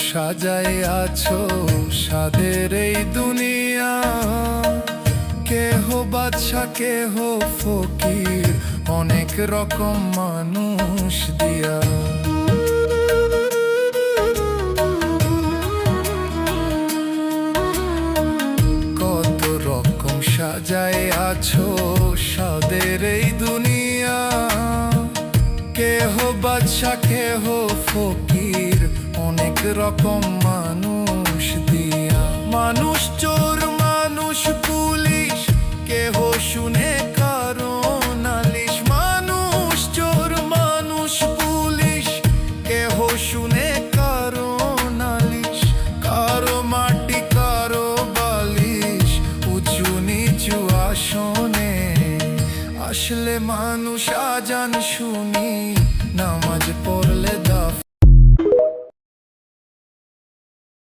সাজায় আছো সাদের এই দুনিয়া। কেহ বাদশা কেহ ফকির, অনেক রকম মানুষ দিয়া। কত রকম সাজায় আছো সাদের এই দুনিয়া। কেহ বাদশা কেহ ফকির, অনেক রকম মানুষ দিয়া। মানুষ